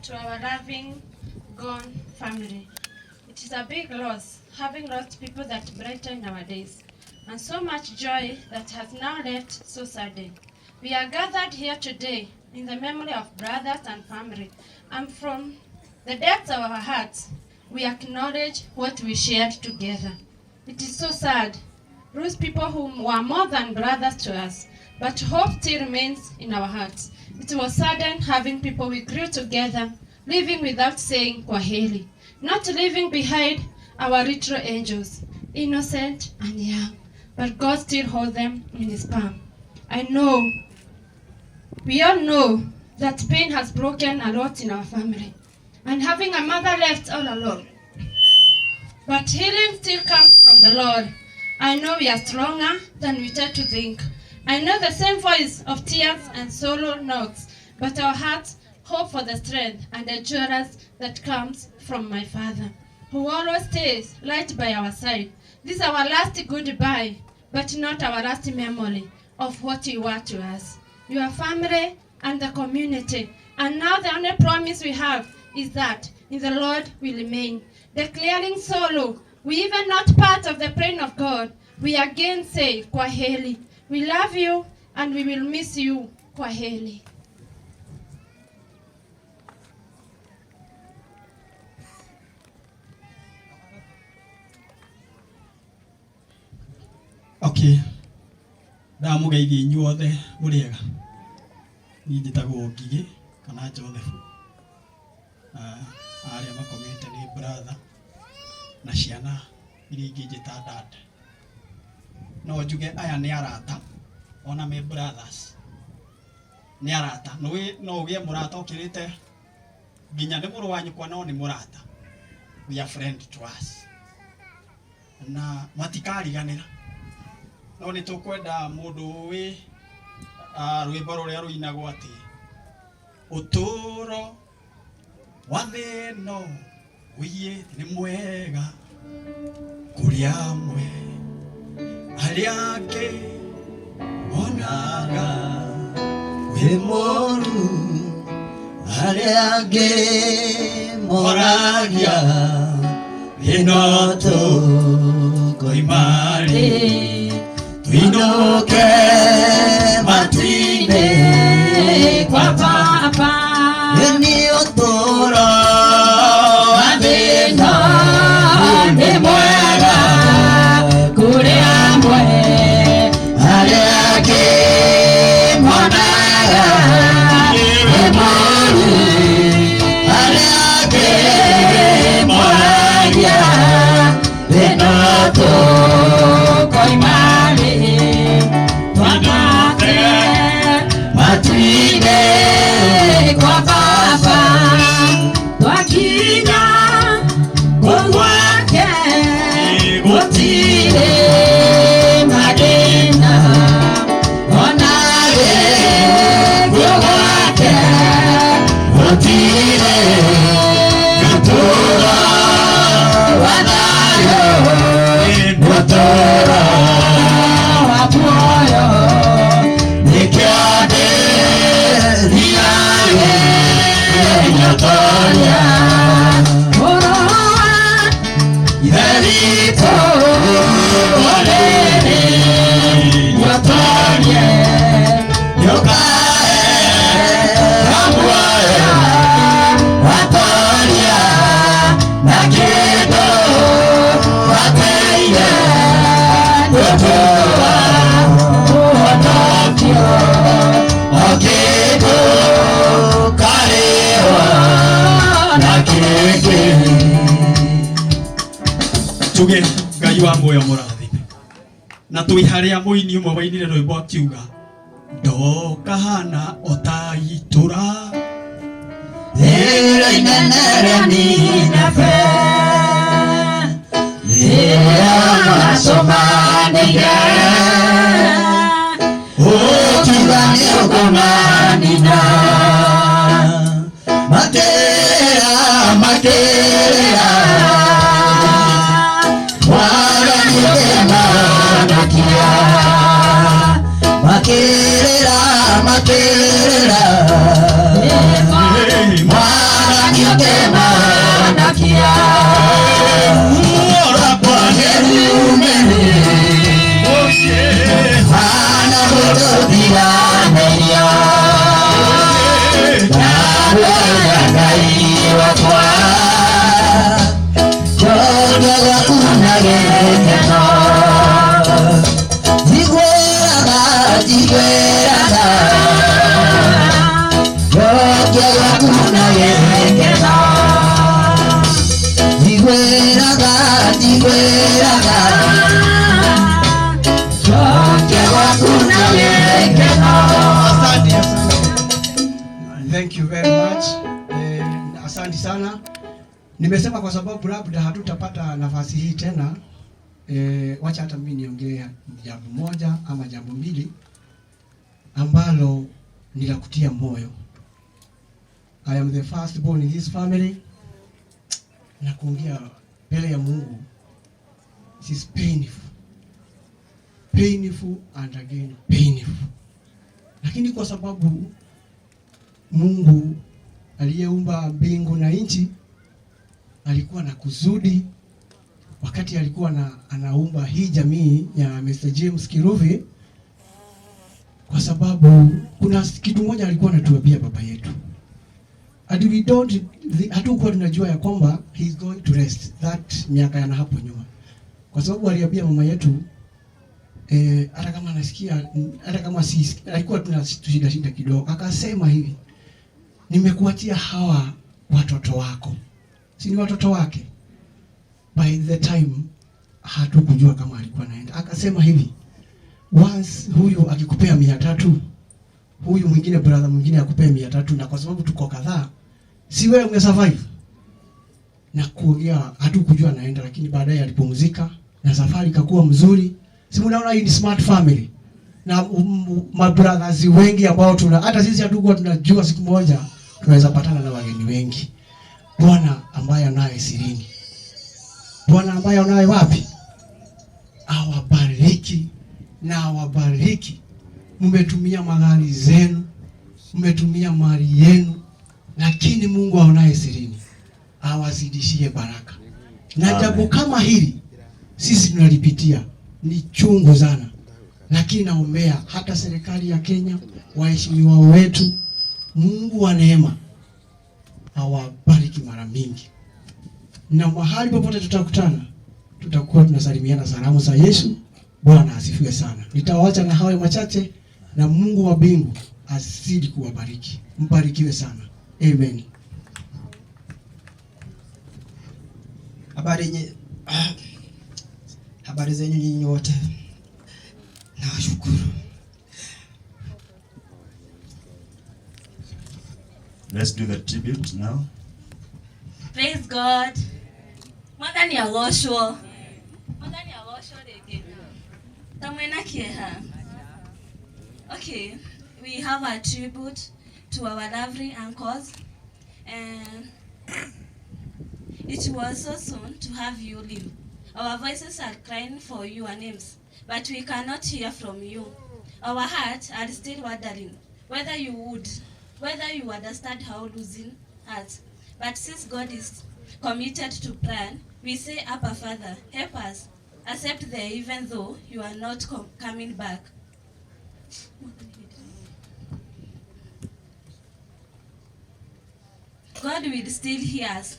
to our loving, gone family. It is a big loss, having lost people that brighten our days, and so much joy that has now left so sudden. We are gathered here today in the memory of brothers and family, and from the depths of our hearts, we acknowledge what we shared together. It is so sad, lose people who were more than brothers to us, but hope still remains in our hearts. It was sudden having people we grew together, living without saying kwaheri, not leaving behind our little angels, innocent and young, but God still holds them in His palm. I know, we all know that pain has broken a lot in our family, and having a mother left all alone. But healing still comes from the Lord. I know we are stronger than we tend to think. I know the same voice of tears and sorrow knocks, but our hearts hope for the strength and endurance that comes from my Father, who always stays right by our side. This is our last goodbye, but not our last memory of what you were to us, your family and the community. And now the only promise we have is that in the Lord we remain, declaring sorrow. We even not part of the plan of God. We again say kwaheri. We love you and we will miss you. Kwaheri. Okay. Ndamugeithia inyuothe muriega. Ni njitagwo Ngigi kana Joseph. Aria makomete ni brother na ciana iria ingĩ njĩta dad. No njuge aya nĩ arata, ona me brothers. Nĩ arata. No ũgĩe mũrata ũkĩrĩte nginya nĩ mũrũ wa nyũkwa no nĩ mũrata. We are friend to us. Na matikariganĩra. No nĩ tũkwenda mũndũ wĩ rwĩmbo rũrĩa rũinagwo atĩ ũtũũro wa thĩ ĩno wĩye nĩ mwega kũrĩ amwe arĩa angĩ onaga wĩ mũũru arĩa angĩ moragia ĩno tũkoima rĩ tuinuke matu-inĩ kwa Baba nĩ ũtũũro wa thĩ ĩno nĩ mwega kũrĩ amwe arĩa angĩ monaga nĩ mũũru arĩa angĩ moragia ĩno tũkoima rĩ tuinuke matu-inĩ kwa Baba twakinya gwake gũtirĩ mathĩna ona gwake gũtirĩ ũtũũro wa thayũ ũtũũro wa muoyo nĩkĩo ndĩriaga nyotoria tuge Ngai wa muoyo mũrathime na twi harĩa mũini ũmwe wainire rwĩmbo akiuga ndokahana otaitura rĩrĩa inene rĩa Nineve rĩrĩa macomanĩire ũkiuga nĩũkũmanina makĩrĩra makĩrĩra mwana Thank you very much. Asante sana. Nimesema kwa sababu labda hatutapata nafasi hii tena. Wacha hata mimi niongee jambo moja ama jambo mbili ambalo ni la kutia moyo. I am the first born in this family. Na kuongea mbele ya Mungu, it is painful. Painful and again painful. Lakini kwa sababu Mungu aliyeumba mbingu na nchi alikuwa na kusudi wakati alikuwa anaumba hii jamii ya Mr. James Kiruvi, kwa sababu kuna kitu moja alikuwa anatuambia baba yetu. And we don't, hatukuwa tunajua ya kwamba he is going to rest that miaka yana hapo nyuma. Kwa sababu aliambia mama yetu hata kama nasikia, hata kama si alikuwa tunashida kidogo, akasema hivi, nimekuachia hawa watoto wako. Si ni watoto wake? By the time hatukujua kama alikuwa naenda. Akasema hivi, once huyu akikupea 300, huyu mwingine brother mwingine akupea 300, na kwa sababu tuko kadhaa, si wewe ungesurvive. Na kuongea hatukujua naenda, lakini baadaye alipumzika na safari ikakuwa mzuri. Si mnaona hii ni smart family. Na my brothers wengi ambao hata sisi hatukuwa tunajua siku moja tunaweza patana na wageni wengi. Bwana ambaye anaye sirini. Bwana ambaye anaye wapi? Awabariki na awabariki. Mmetumia magari zenu, mmetumia mali yenu, lakini Mungu aonaye sirini awazidishie baraka. Na jambo kama hili sisi tunalipitia ni chungu sana. Lakini naombea hata serikali ya Kenya, waheshimiwa wetu, Mungu wa neema awabariki mara mingi. Na mahali popote tutakutana, tutakuwa tunasalimiana salamu za Yesu. Bwana asifiwe sana. Nitawaacha na hayo machache, na Mungu wa mbingu azidi kuwabariki. Mbarikiwe sana. Amen. Habari zenyu nyinyi wote. Nawashukuru. Let's do the tribute now. Praise God. Mwana ni agocwo. Rege. Tamwena kieha. Okay, we have a tribute to our lovely uncles, and it was so soon to have you leave. Our voices are crying for your names, but we cannot hear from you. Our hearts are still wondering whether you understand how losing us. But since God is committed to plan, we say, Abba Father, help us accept them even though you are not coming back. God will still hear us.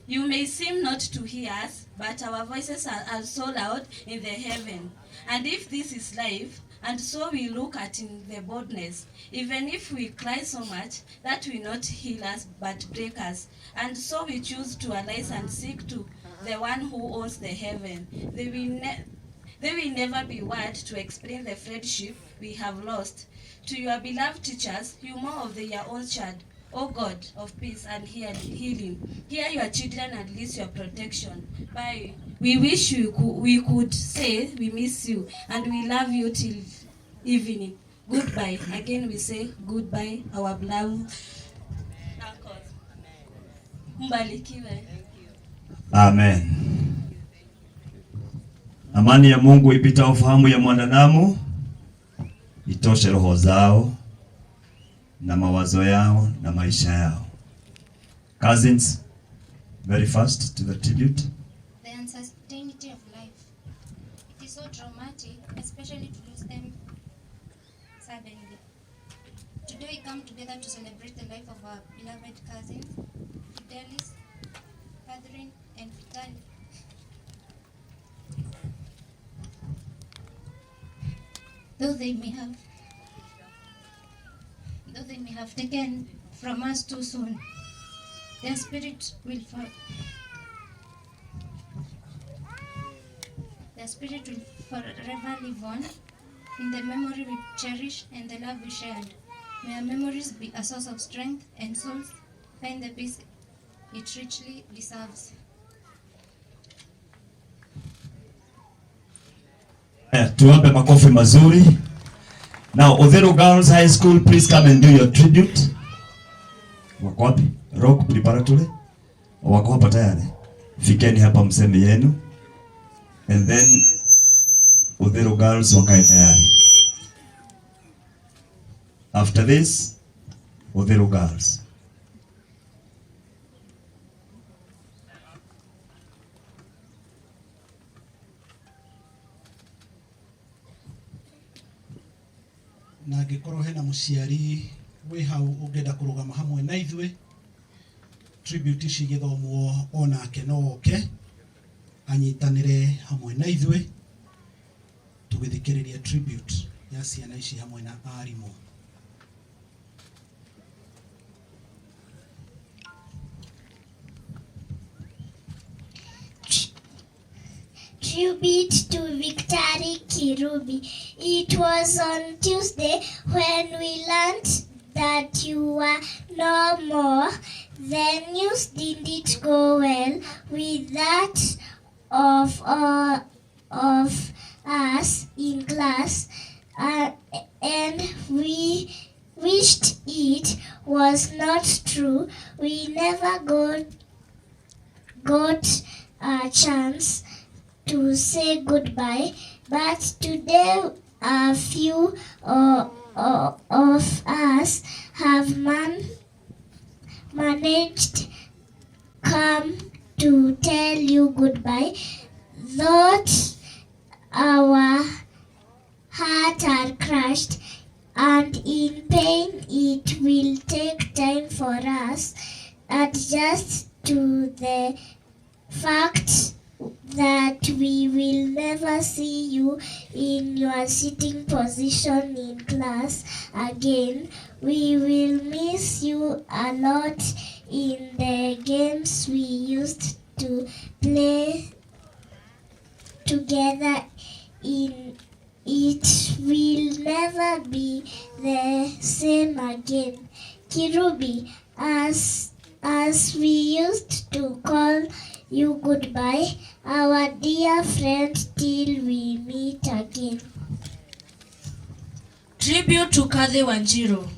You may seem not to hear us, but our voices are so loud in the heaven. And if this is life, and so we look at in the boldness, even if we cry so much, that will not heal us but break us. And so we choose to arise and seek to the one who owns the heaven. They will never be word to explain the friendship we have lost. To your beloved teachers, you more of their own child. O God of peace and healing, hear your children and release your protection. Bye. We wish we could say we miss you and we love you till evening. Goodbye. Again we say goodbye, our beloved uncles. Mbarikiwe. Amen. Amani ya Mungu ipita ufahamu ya mwanadamu itoshe roho zao na mawazo yao na maisha yao. Cousins, very fast to the tribute. The uncertainty of life. It is so traumatic, especially to lose them suddenly. Today we come together to celebrate the life of our beloved cousins, Fidelis, Catherine, and Fidelis. Though they may have taken from us too soon, their spirit will forever live on in the memory we cherish and the love we shared. May our memories be a source of strength and souls find the peace it richly deserves. Tuwape makofi mazuri. Now, Odhero Girls High School, please come and do your tribute. Wako wapi? Rock Preparatory? Wako hapa tayari? Fikeni hapa mseme yenu. And then Odhero Girls wakae tayari. After this, Odhero Girls. na angĩkorwo hena mũciari wĩ hau ũngĩenda kũrũgama hamwe na ithuĩ, tribute ici igĩthomwo onake no oke anyitanĩre hamwe na ithuĩ tũgĩthikĩrĩria tribute ya ciana ici hamwe na arimũ. Tribute to Victory Kirubi. It was on Tuesday when we learned that you were no more. The news didn't go well with that of us in class, and we wished it was not true. We never got a chance to say goodbye, but today a few of us have managed come to tell you goodbye. Though our hearts are crushed and in pain, it will take time for us adjust to the fact that we will never see you in your sitting position in class again. We will miss you a lot in the games we used to play together. It will never be the same again. Kirubi, as we used to call you goodbye, our dear friend, till we meet again. Tribute to Kathy Wanjiru.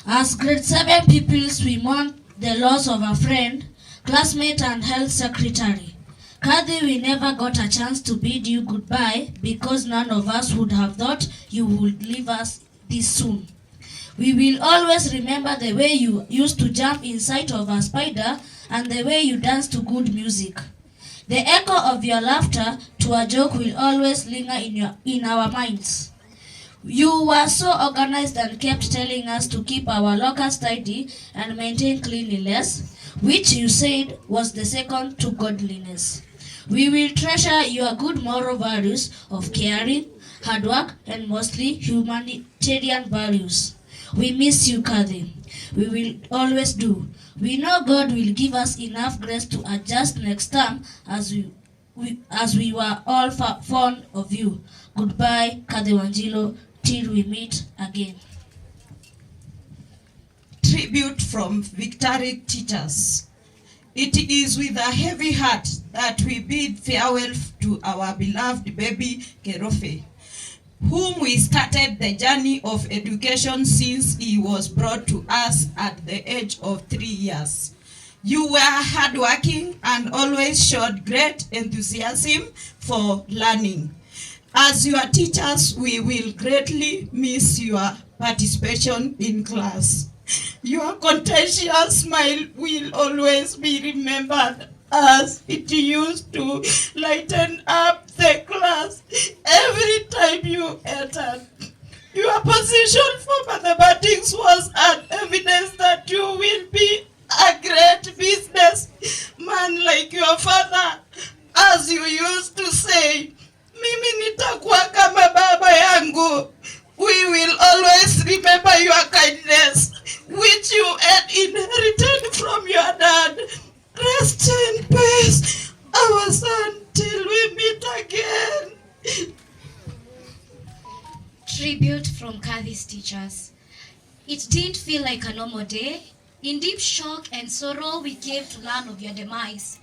As grade 7 pupils, we mourn the loss of a friend, classmate and health secretary. Kathy, we never got a chance to bid you goodbye because none of us would have thought you would leave us this soon. We will always remember the way you used to jump in sight of a spider and the way you danced to good music. The echo of your laughter to a joke will always linger in our minds. You were so organized and kept telling us to keep our lockers tidy and maintain cleanliness, which you said was the second to godliness. We will treasure your good moral values of caring, hard work, and mostly humanitarian values. We miss you, Kathy. We will always do. We know God will give us enough grace to adjust next time as we were all fond of you. Goodbye, Kathy Wanjiru, till we meet again. Tribute from Victory Teachers. It is with a heavy heart that we bid farewell to our beloved baby Kerofe, whom we started the journey of education since he was brought to us at the age of 3 years. You were hardworking and always showed great enthusiasm for learning. As your teachers, we will greatly miss your participation in class. Your contagious smile will always be remembered as it used to lighten up the class every time you entered. Your position for mathematics was an evidence that you will be a great business man like your father. As you used to say, mimi nitakuwa kama baba yangu. We will always remember your kindness, which you had inherited from your dad. Rest in peace, our son, till we meet again. Tribute from Kathy's teachers. It didn't feel like a normal day. In deep shock and sorrow, we came to learn of your demise.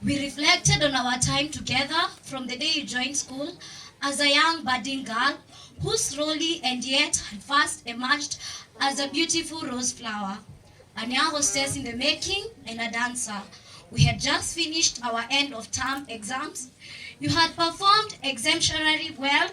We reflected on our time together from the day you joined school as a young budding girl who slowly and yet had first emerged as a beautiful rose flower, a young hostess in the making and a dancer. We had just finished our end of term exams. You had performed exemplary well,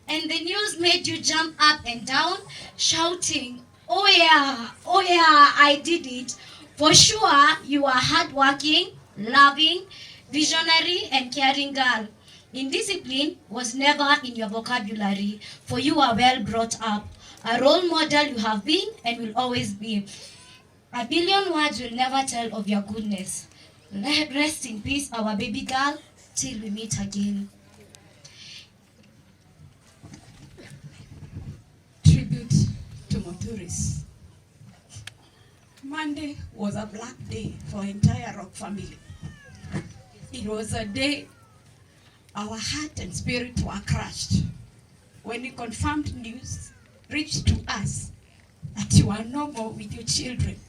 and the news made you jump up and down, shouting, oh yeah, I did it. For sure, you are hardworking, loving, visionary, and caring girl. Indiscipline was never in your vocabulary, for you are well brought up. A role model you have been and will always be. A billion words will never tell of your goodness. Rest in peace, our baby girl, till we meet again. Tribute to Mothuris. Monday was a black day for entire Rock family. It was a day our heart and spirit were crushed when the confirmed news reached to us that you are no more with your children.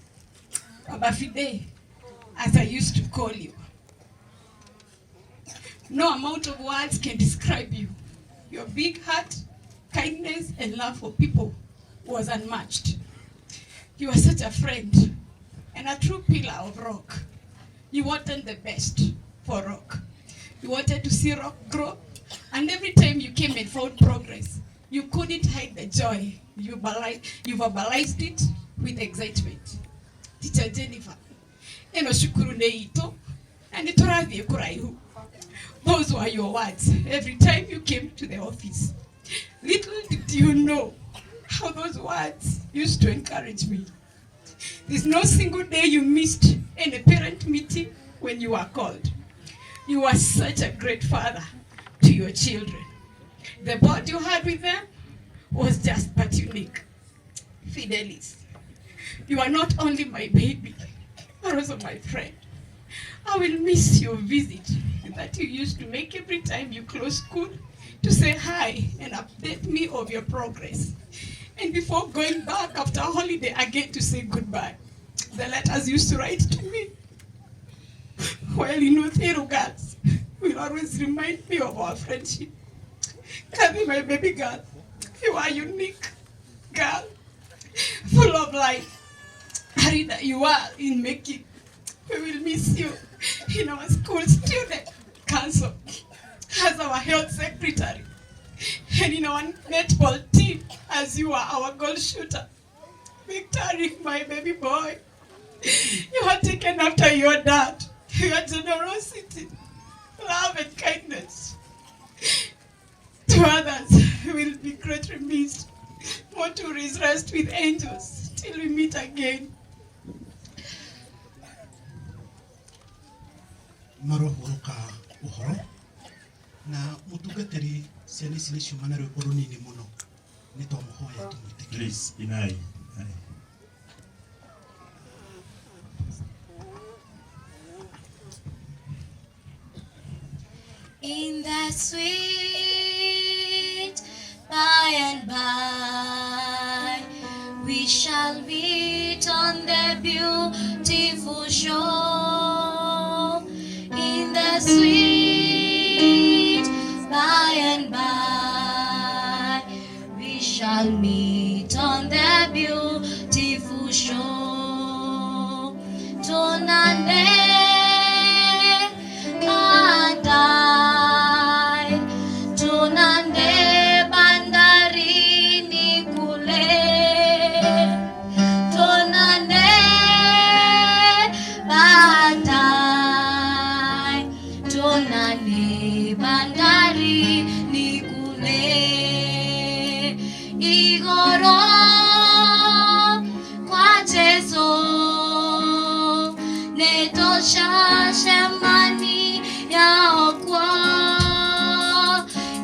Baba Fide, as I used to call you. No amount of words can describe you. Your big heart, kindness, and love for people was unmatched. You are such a friend and a true pillar of Rock. You wanted the best for Rock. You wanted to see Rock grow, and every time you came and found progress, you couldn't hide the joy. You verbalized it with excitement. Teacher Jennifer, eno shukuru neito, and itorathie kuraihu. Those were your words every time you came to the office. Little did you know how those words used to encourage me. There's no single day you missed any parent meeting when you were called. You were such a great father to your children. The bond you had with them was just but unique. Fidelis, you are not only my baby, but also my friend. I will miss your visit that you used to make every time you close school to say hi and update me of your progress. And before going back after a holiday again to say goodbye, the letters used to write to me. While in Uthiru girls will always remind me of our friendship. Kathy, my baby girl, you are unique girl, full of life. Harida, you are in making. We will miss you in our school student council as our health secretary, and in our netball team as you are our goal shooter. Victory, my baby boy, you are taken after your dad. Your generosity, love, and kindness to others will be greatly missed. Mothuris, rest with angels till we meet again. Marohoroka uhoro na mutugateri ciana ici nĩ ciumana rwĩmbo rũnini mũno nĩ twamũhoya tũmwĩtĩkĩrie. Please, Inai. In the sweet by and by, we shall meet on the beautiful shore. In the sweet by and by, we shall meet on the beautiful shore. Tonane and I, tonane bandarini kule, tonane bandai, tonane bandarini kule, igoro kwa Jesu, netosha shemani yaokwa,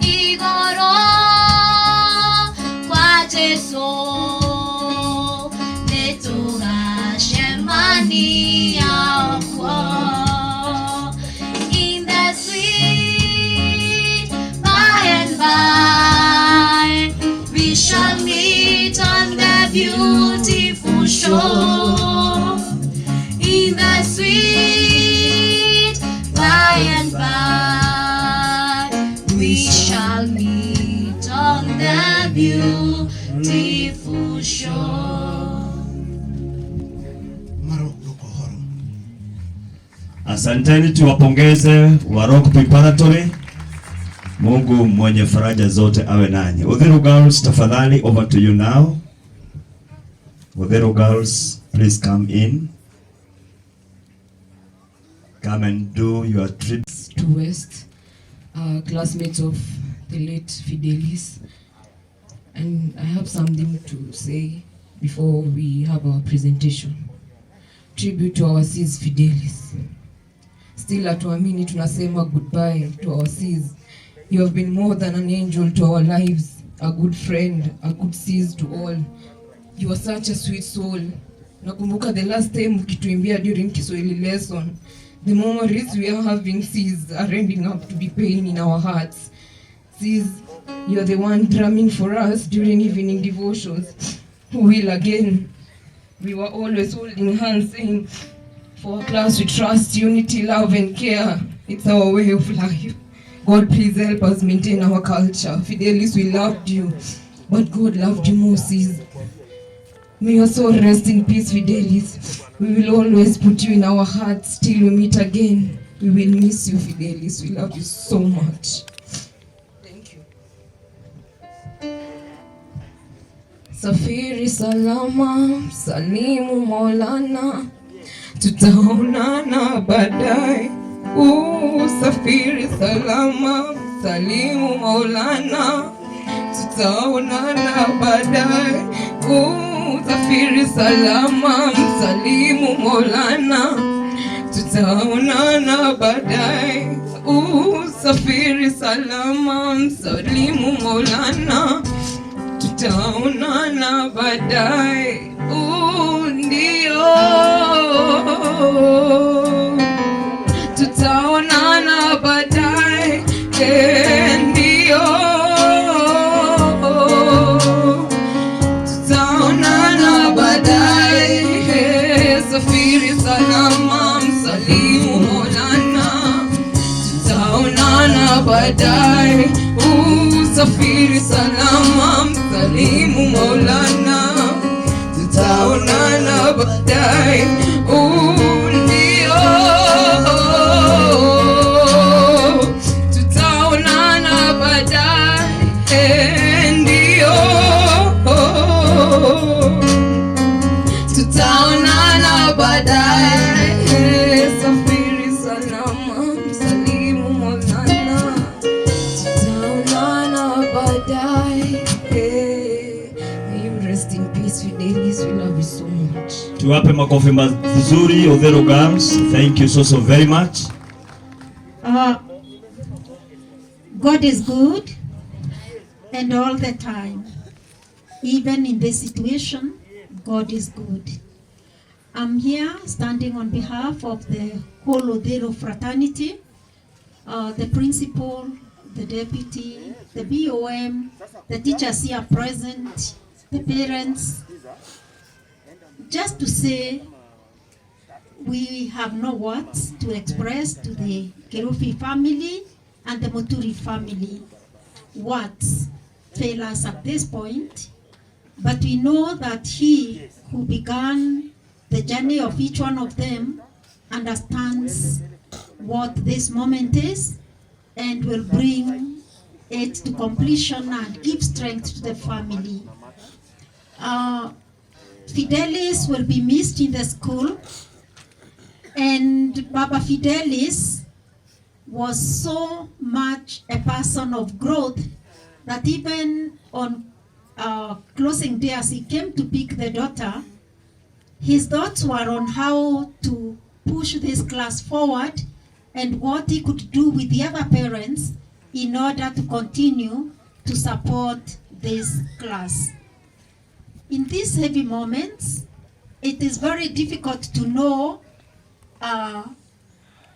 igoro kwa Jesu, netosha shemani yaokwa. In the sweet by and by, we shall meet on the beautiful Asanteni, tuwapongeze wa Rock Preparatory. Mungu mwenye faraja zote awe nanyi. Uthiru girls, tafadhali, over to you now. Uthiru girls, please come in. Come and do your trips to West, classmates of the late Fidelis. And I have something to say before we have our presentation. Tribute to our sis Fidelis. Still hatuamini tunasema goodbye to our sis. You have been more than an angel to our lives, a good friend, a good sis to all. You are such a sweet soul. Nakumbuka the last time ukituimbia during Kiswahili lesson. The memories we are having, sis, are ending up to be pain in our hearts. Sis, you are the one drumming for us during evening devotions. Who will again? We were always holding hands saying, for our class we trust, unity, love and care. It's our way of life. God, please help us maintain our culture. Fidelis, we loved you, but God loved you more, sis. May your soul rest in peace, Fidelis. We will always put you in our hearts till we meet again. We will miss you, Fidelis. We love you so much. Thank you. Safiri salama, salimu Maulana, tutaonana baadaye. Safiri salama, salimu Maulana, tutaonana baadaye. Safiri salama, msalimu Maulana, tutaonana baadaye. Safiri salama, msalimu Maulana, tutaonana baadaye. Ndio, tutaonana baadaye. Ndio, tutaonana baadaye. Safiri salama, msalimu Maulana, tutaonana baadaye. Safiri salama, msalimu Maulana, tutaonana baadaye. Ndio, tutaonana baadaye. Ndio, tutaonana baadaye. Safiri salama, msalimu Maulana, tutaonana baadaye. May you rest in peace, Fidelis. We love you so much. Tuwape makofi mazuri Uthiru girls. Thank you so very much. God is good and all the time. Even in this situation, God is good. I'm here standing on behalf of the whole Uthiru fraternity, the principal, the deputy, the BOM, the teachers here present, the parents, just to say we have no words to express to the Kerufi family and the Muturi family. Words fail us at this point, but we know that He who began the journey of each one of them understands what this moment is and will bring it to completion and give strength to the family. Fidelis will be missed in the school, and Baba Fidelis was so much a person of growth that even on closing day as he came to pick the daughter, his thoughts were on how to push this class forward and what he could do with the other parents in order to continue to support this class. In these heavy moments, it is very difficult to know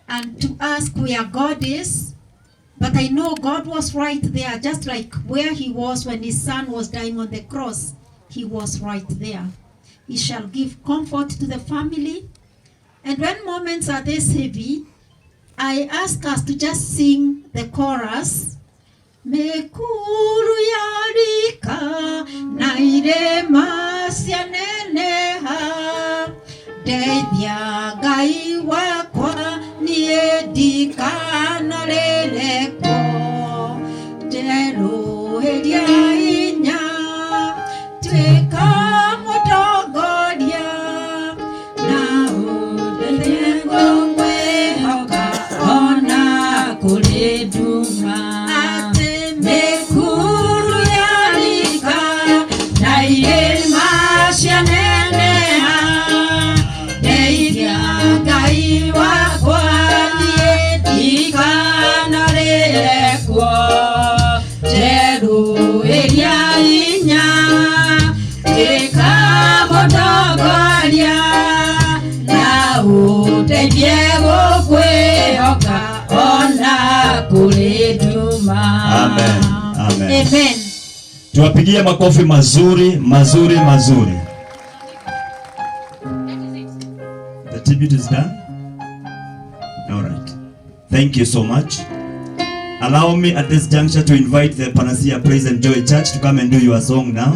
and to ask where God is, but I know God was right there, just like where He was when His Son was dying on the cross. He was right there. He shall give comfort to the family. And when moments are this heavy, I ask us to just sing the chorus. Mekuru yarika nairema sianeneha Deithia Ngai wakwa nie ndikanarĩrĩkwo nderũhĩria hinya tuĩka mũtongoria na ũndeithie ngũkwĩhoka ona kũrĩ nduma atĩ mĩkuru yarika na irĩma cianeneha ndeithia Ngai wakwa niĩ ndikanarĩrĩkwo nderũhĩria hinya tuĩka mũtongoria na ũndeithie gũkwĩhoka ona kũrĩ nduma. Amen. Amen. Amen. Tuwapigie makofi mazuri mazuri mazuri. The tribute is done. All right. Thank you so much. Allow me at this juncture to invite the Panacea Praise and Joy Church to come and do your song now.